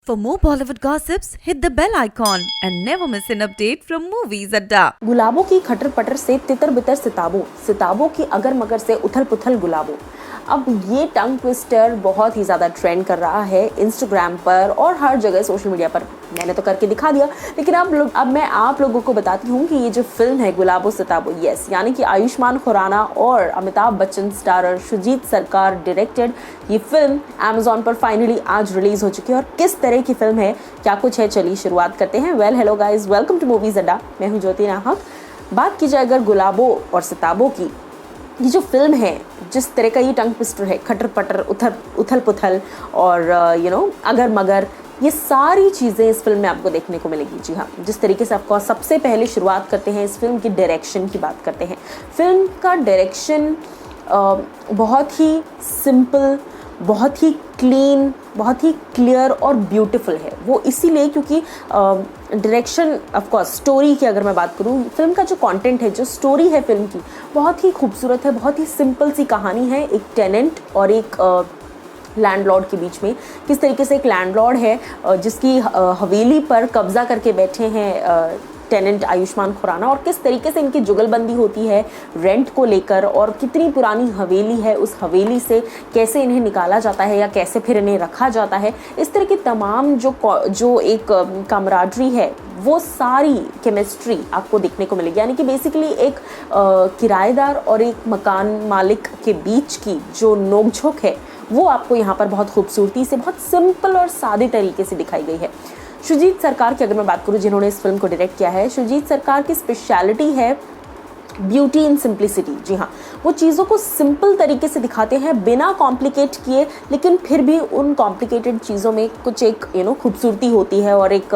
For more Bollywood gossips, hit the bell icon and never miss an update from Movies Adda. गुलाबों की खटर पटर से तितर बितर सिताबों, सिताबों की अगर मगर से उथल पुथल गुलाबों। अब ये टंग ट्विस्टर बहुत ही ज़्यादा ट्रेंड कर रहा है इंस्टाग्राम पर और हर जगह सोशल मीडिया पर। मैंने तो करके दिखा दिया, लेकिन अब मैं आप लोगों को बताती हूँ कि ये जो फिल्म है गुलाबों सिताबों, यस, यानी कि आयुष्मान खुराना और अमिताभ बच्चन स्टारर सुजीत सरकार डायरेक्टेड ये फिल्म अमेजॉन पर फाइनली आज रिलीज हो चुकी है। और किस तरह की फिल्म है, क्या कुछ है, चलिए शुरुआत करते हैं। Well hello guys, welcome to Movies Adda. मैं हूँ ज्योति नाहक। बात की जाए अगर गुलाबों और सिताबों की, ये जो फिल्म है, जिस तरह का ये टंग ट्विस्टर है, खटर पटर उथल पुथल और अगर मगर, ये सारी चीज़ें इस फिल्म में आपको देखने को मिलेगी। जी हाँ, जिस तरीके से आपको सबसे पहले शुरुआत करते हैं इस फिल्म की डायरेक्शन की बात करते हैं। फिल्म का डायरेक्शन बहुत ही सिंपल, बहुत ही क्लीन, बहुत ही क्लियर और ब्यूटीफुल है। वो इसीलिए क्योंकि डायरेक्शन, ऑफ कोर्स स्टोरी की अगर मैं बात करूँ, फिल्म का जो कंटेंट है, जो स्टोरी है फिल्म की, बहुत ही खूबसूरत है। बहुत ही सिंपल सी कहानी है एक टेनेंट और एक लैंडलॉर्ड के बीच में। किस तरीके से एक लैंडलॉर्ड है जिसकी हवेली पर कब्जा करके बैठे हैं टेनेंट आयुष्मान खुराना, और किस तरीके से इनकी जुगलबंदी होती है रेंट को लेकर, और कितनी पुरानी हवेली है, उस हवेली से कैसे इन्हें निकाला जाता है या कैसे फिर इन्हें रखा जाता है। इस तरह की तमाम जो एक कामराडरी है, वो सारी केमिस्ट्री आपको देखने को मिलेगी। यानी कि बेसिकली एक किराएदार और एक मकान मालिक के बीच की जो नोकझोंक है, वो आपको यहाँ पर बहुत खूबसूरती से, बहुत सिंपल और सादे तरीके से दिखाई गई है। सुजीत सरकार की अगर मैं बात करूँ, जिन्होंने इस फिल्म को डायरेक्ट किया है, सुजीत सरकार की स्पेशलिटी है ब्यूटी इन सिंप्लिसिटी। जी हाँ, वो चीज़ों को सिंपल तरीके से दिखाते हैं बिना कॉम्प्लिकेट किए, लेकिन फिर भी उन कॉम्प्लिकेटेड चीज़ों में कुछ एक खूबसूरती होती है और एक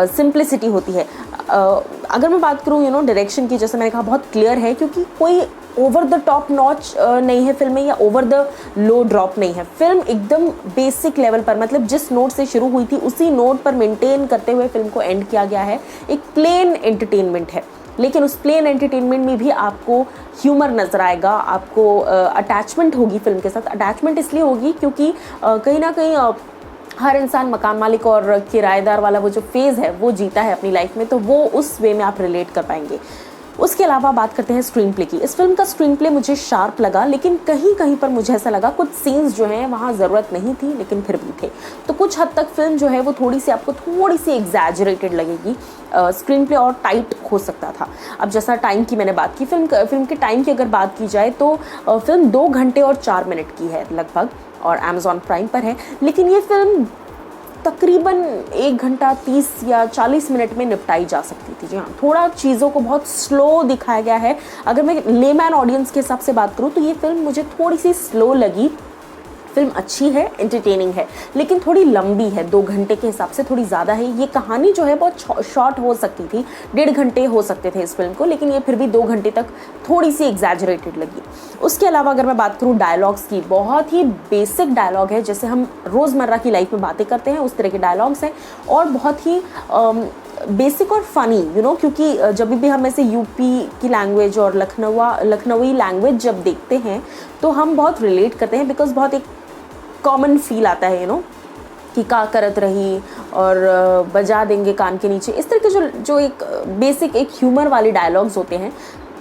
सिंप्लिसिटी होती है। अगर मैं बात करूँ डायरेक्शन की, जैसे मैंने कहा, बहुत क्लियर है, क्योंकि कोई ओवर द टॉप नॉच नहीं है फिल्म में, या ओवर द लो ड्रॉप नहीं है। फिल्म एकदम बेसिक लेवल पर, मतलब जिस नोट से शुरू हुई थी उसी नोट पर मेंटेन करते हुए फिल्म को एंड किया गया है। एक प्लेन एंटरटेनमेंट है, लेकिन उस प्लेन एंटरटेनमेंट में भी आपको ह्यूमर नज़र आएगा, आपको अटैचमेंट होगी फिल्म के साथ। अटैचमेंट इसलिए होगी क्योंकि कहीं ना कहीं हर इंसान मकान मालिक और किराएदार वाला वो जो फेज़ है वो जीता है अपनी लाइफ में, तो वो उस वे में आप रिलेट कर पाएंगे। उसके अलावा बात करते हैं स्क्रीन प्ले की। इस फिल्म का स्क्रीन प्ले मुझे शार्प लगा, लेकिन कहीं कहीं पर मुझे ऐसा लगा कुछ सीन्स जो हैं वहाँ ज़रूरत नहीं थी, लेकिन फिर भी थे। तो कुछ हद तक फिल्म जो है वो आपको थोड़ी सी एग्जैजरेटेड लगेगी। स्क्रीन प्ले और टाइट हो सकता था। अब जैसा टाइम की मैंने बात की, फिल्म के टाइम की अगर बात की जाए तो फिल्म 2 घंटे और 4 मिनट की है लगभग, और अमेजॉन प्राइम पर है। लेकिन ये फिल्म तकरीबन 1 घंटा 30 या 40 मिनट में निपटाई जा सकती थी। जी हाँ, थोड़ा चीज़ों को बहुत स्लो दिखाया गया है। अगर मैं लेमैन ऑडियंस के हिसाब से बात करूँ तो ये फिल्म मुझे थोड़ी सी स्लो लगी। फिल्म अच्छी है, एंटरटेनिंग है, लेकिन थोड़ी लंबी है। 2 घंटे के हिसाब से थोड़ी ज़्यादा है। ये कहानी जो है बहुत शॉर्ट हो सकती थी, 1.5 घंटे हो सकते थे इस फिल्म को, लेकिन ये फिर भी 2 घंटे तक थोड़ी सी एग्जैजरेटेड लगी। उसके अलावा अगर मैं बात करूँ डायलॉग्स की, बहुत ही बेसिक डायलॉग है, जैसे हम रोज़मर्रा की लाइफ में बातें करते हैं उस तरह के डायलॉग्स हैं, और बहुत ही बेसिक और फ़नी, क्योंकि जब भी हम ऐसे यूपी की लैंग्वेज और लखनवी लैंग्वेज जब देखते हैं तो हम बहुत रिलेट करते हैं, बिकॉज बहुत एक कॉमन फील आता है कि का करत रही और बजा देंगे कान के नीचे। इस तरह के जो एक बेसिक एक ह्यूमर वाले डायलॉग्स होते हैं,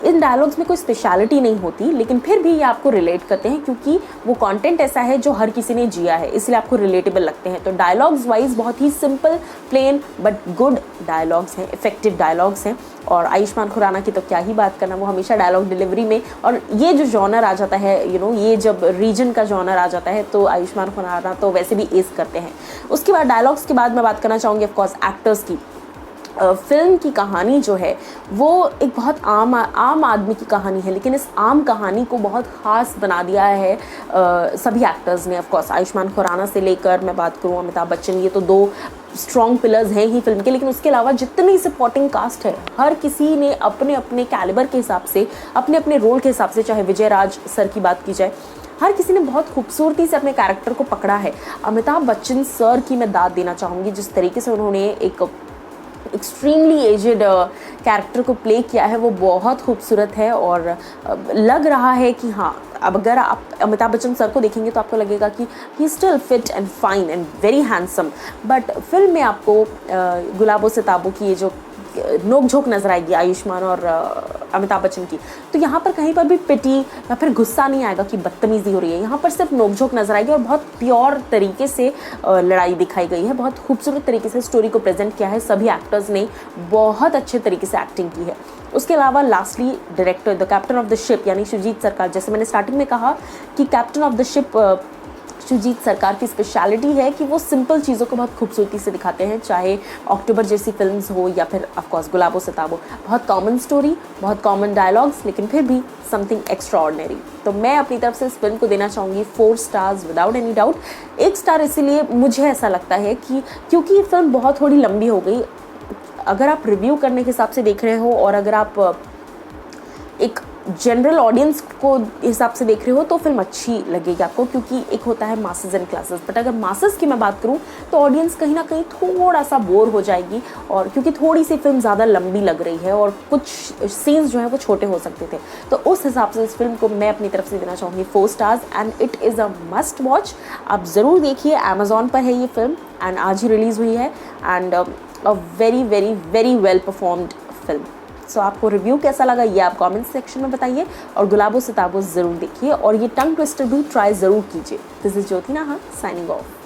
इन डायलॉग्स में कोई स्पेशलिटी नहीं होती, लेकिन फिर भी ये आपको रिलेट करते हैं, क्योंकि वो कंटेंट ऐसा है जो हर किसी ने जिया है, इसलिए आपको रिलेटेबल लगते हैं। तो डायलॉग्स वाइज बहुत ही simple, plain but good dialogues हैं, इफेक्टिव डायलॉग्स हैं। और आयुष्मान खुराना की तो क्या ही बात करना, वो हमेशा डायलॉग डिलीवरी में, और ये जो जॉनर आ जाता है, ये जब रीजन का जॉनर आ जाता है तो आयुष्मान खुराना तो वैसे भी एस करते हैं। उसके बाद डायलॉग्स के बाद मैं बात करना चाहूँगी ऑफकोर्स एक्टर्स की। फिल्म की कहानी जो है वो एक बहुत आम आदमी की कहानी है, लेकिन इस आम कहानी को बहुत ख़ास बना दिया है सभी एक्टर्स ने। ऑफकोर्स आयुष्मान खुराना से लेकर मैं बात करूँ अमिताभ बच्चन, ये तो 2 स्ट्रॉन्ग पिलर्स हैं ही फिल्म के, लेकिन उसके अलावा जितनी सपोर्टिंग कास्ट है, हर किसी ने अपने अपने कैलिबर के हिसाब से, अपने अपने रोल के हिसाब से, चाहे विजय राज सर की बात की जाए, हर किसी ने बहुत खूबसूरती से अपने कैरेक्टर को पकड़ा है। अमिताभ बच्चन सर की मैं दाद देना चाहूँगी, जिस तरीके से उन्होंने एक एक्सट्रीमली एजेड कैरेक्टर को प्ले किया है वो बहुत खूबसूरत है और लग रहा है कि हाँ, अब अगर आप अमिताभ बच्चन सर को देखेंगे तो आपको लगेगा कि he still fit and fine and very handsome, but film में आपको गुलाबों से ताबों की ये जो नोक झोंक नजर आएगी आयुष्मान और अमिताभ बच्चन की, तो यहाँ पर कहीं पर भी पिटी या फिर गुस्सा नहीं आएगा कि बदतमीजी हो रही है। यहाँ पर सिर्फ नोक झोंक नजर आएगी और बहुत प्योर तरीके से लड़ाई दिखाई गई है, बहुत खूबसूरत तरीके से स्टोरी को प्रेजेंट किया है। सभी एक्टर्स ने बहुत अच्छे तरीके से एक्टिंग की है। उसके अलावा lastly director the captain of the ship यानी शुजीत सरकार, जैसे मैंने स्टार्टिंग में कहा कि captain of the ship Sujit सरकार की स्पेशलिटी है कि वो सिंपल चीज़ों को बहुत खूबसूरती से दिखाते हैं, चाहे अक्टूबर जैसी फिल्म्स हो या फिर ऑफ कोर्स गुलाबों से ताबों। बहुत कॉमन स्टोरी, बहुत कॉमन डायलॉग्स, लेकिन फिर भी समथिंग एक्स्ट्रा ऑर्डिनरी। तो मैं अपनी तरफ से इस फिल्म को देना चाहूँगी 4 stars without any doubt. 1 star इसीलिए मुझे ऐसा लगता है कि क्योंकि ये फिल्म बहुत थोड़ी लंबी हो गई। अगर आप रिव्यू करने के हिसाब से देख रहे हो और अगर आप एक जनरल ऑडियंस को हिसाब से देख रहे हो तो फिल्म अच्छी लगेगी आपको, क्योंकि एक होता है मासेस एंड क्लासेस। बट अगर मासेस की मैं बात करूं तो ऑडियंस कहीं ना कहीं थोड़ा सा बोर हो जाएगी, और क्योंकि थोड़ी सी फिल्म ज़्यादा लंबी लग रही है और कुछ सीन्स जो हैं वो छोटे हो सकते थे। तो उस हिसाब से इस फिल्म को मैं अपनी तरफ से देना चाहूँगी 4 stars and it is a must watch. आप ज़रूर देखिए, अमेजॉन पर है ये फिल्म एंड आज ही रिलीज़ हुई है and a very very very well performed film. So आपको रिव्यू कैसा लगा ये आप कमेंट सेक्शन में बताइए, और गुलाबों से ताबों ज़रूर देखिए और ये टंग ट्विस्टर भी ट्राई ज़रूर कीजिए। This is Jyoti Nahar signing off.